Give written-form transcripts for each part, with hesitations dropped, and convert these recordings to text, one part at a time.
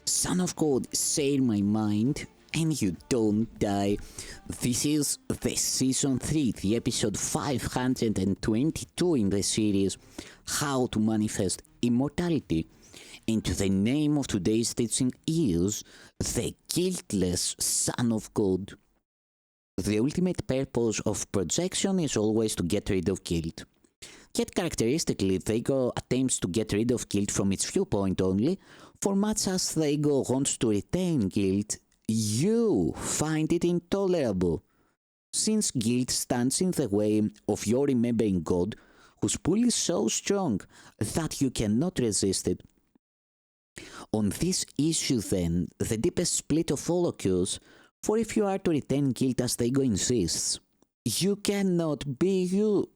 Son of God, say my mind, and you don't die. This is the Season 3, the episode 522 in the series, How to Manifest Immortality. And the name of today's teaching is the Guiltless Son of God. The ultimate purpose of projection is always to get rid of guilt. Yet characteristically, the ego attempts to get rid of guilt from its viewpoint only, for much as the ego wants to retain guilt, you find it intolerable. Since guilt stands in the way of your remembering God, whose pull is so strong that you cannot resist it. On this issue then, the deepest split of all occurs, for if you are to retain guilt as the ego insists, you cannot be you.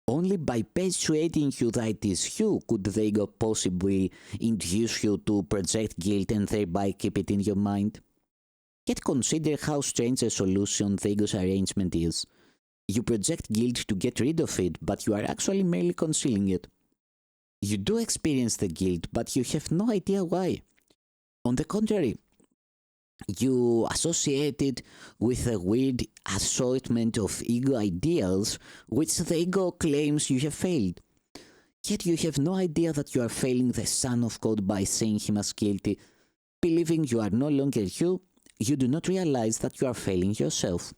Only by persuading you that it is you could the ego possibly induce you to project guilt and thereby keep it in your mind. Yet consider how strange a solution the ego's arrangement is. You project guilt to get rid of it, but you are actually merely concealing it. You do experience the guilt, but you have no idea why. On the contrary, you associate it with a weird assortment of ego ideals which the ego claims you have failed. Yet you have no idea that you are failing the Son of God by seeing him as guilty. Believing you are no longer you do not realize that you are failing yourself.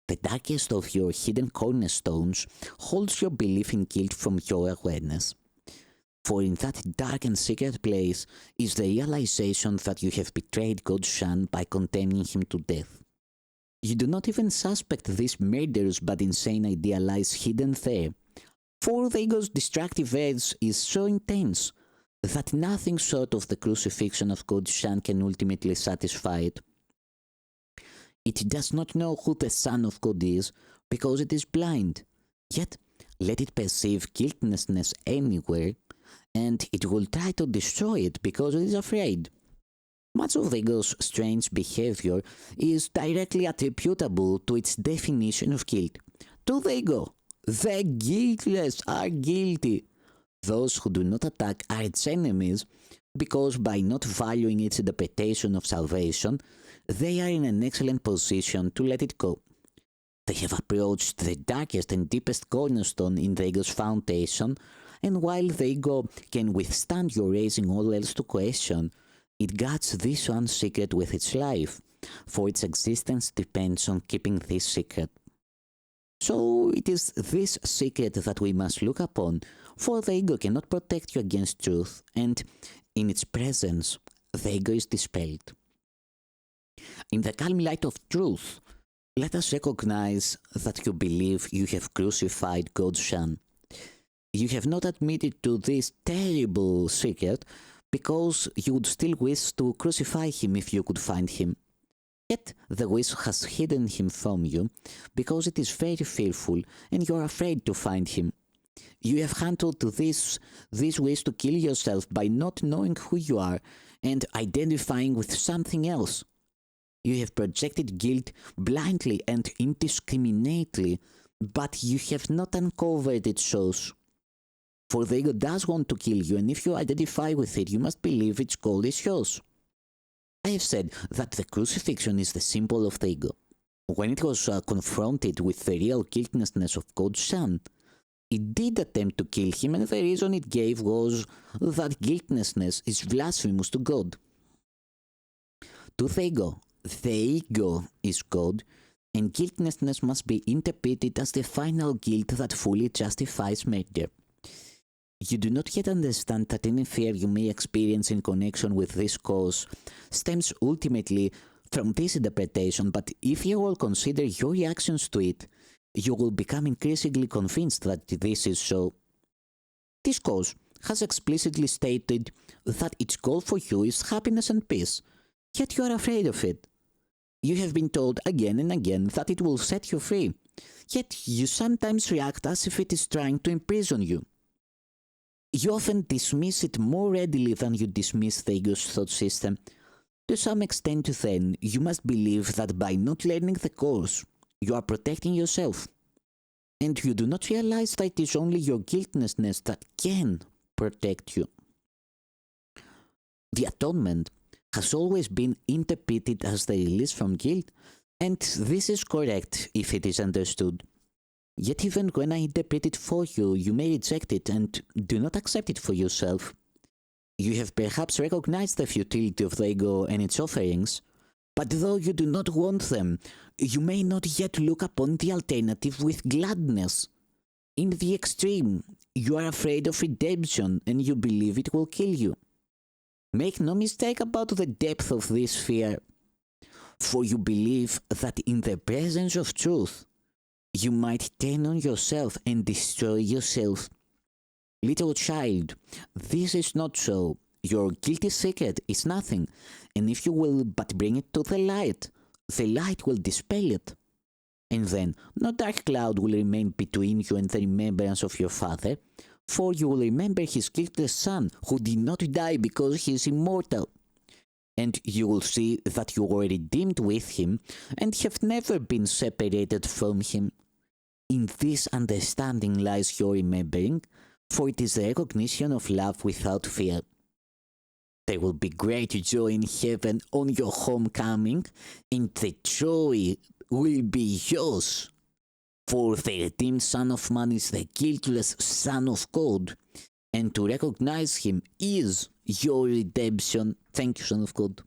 The darkest of your hidden cornerstones holds your belief in guilt from your awareness. For in that dark and secret place is the realization that you have betrayed God's Son by condemning him to death. You do not even suspect this murderous but insane idea lies hidden there, for the ego's destructive edge is so intense that nothing short of the crucifixion of God's Son can ultimately satisfy it. It does not know who the Son of God is because it is blind, yet let it perceive guiltlessness anywhere, and it will try to destroy it because it is afraid. Much of the ego's strange behavior is directly attributable to its definition of guilt. To the ego, the guiltless are guilty. Those who do not attack are its enemies because by not valuing its interpretation of salvation, they are in an excellent position to let it go. They have approached the darkest and deepest cornerstone in the ego's foundation, and while the ego can withstand your raising all else to question, it guards this one secret with its life, for its existence depends on keeping this secret. So it is this secret that we must look upon, for the ego cannot protect you against truth, and in its presence, the ego is dispelled. In the calm light of truth, let us recognize that you believe you have crucified God's Son. You have not admitted to this terrible secret because you would still wish to crucify him if you could find him. Yet the wish has hidden him from you because it is very fearful and you are afraid to find him. You have handled this wish to kill yourself by not knowing who you are and identifying with something else. You have projected guilt blindly and indiscriminately, but you have not uncovered its source. For the ego does want to kill you, and if you identify with it, you must believe its goal is yours. I have said that the crucifixion is the symbol of the ego. When it was confronted with the real guiltlessness of God's Son, it did attempt to kill him, and the reason it gave was that guiltlessness is blasphemous to God. To the ego is God, and guiltlessness must be interpreted as the final guilt that fully justifies murder. You do not yet understand that any fear you may experience in connection with this cause stems ultimately from this interpretation, but if you will consider your reactions to it, you will become increasingly convinced that this is so. This cause has explicitly stated that its goal for you is happiness and peace, yet you are afraid of it. You have been told again and again that it will set you free, yet you sometimes react as if it is trying to imprison you. You often dismiss it more readily than you dismiss the ego's thought system. To some extent then, you must believe that by not learning the course, you are protecting yourself. and you do not realize that it is only your guiltlessness that can protect you. The atonement has always been interpreted as the release from guilt, and this is correct if it is understood. Yet even when I interpret it for you, you may reject it and do not accept it for yourself. You have perhaps recognized the futility of the ego and its offerings, but though you do not want them, you may not yet look upon the alternative with gladness. In the extreme, you are afraid of redemption and you believe it will kill you. Make no mistake about the depth of this fear, for you believe that in the presence of truth, you might turn on yourself and destroy yourself. Little child, this is not so. Your guilty secret is nothing, and if you will but bring it to the light will dispel it. And then no dark cloud will remain between you and the remembrance of your father, for you will remember his guiltless son, who did not die because he is immortal. And you will see that you were redeemed with him, and have never been separated from him. In this understanding lies your remembering, for it is the recognition of love without fear. There will be great joy in heaven on your homecoming, and the joy will be yours. For the redeemed Son of Man is the guiltless Son of God, and to recognize him is your redemption. Thank you, Son of God.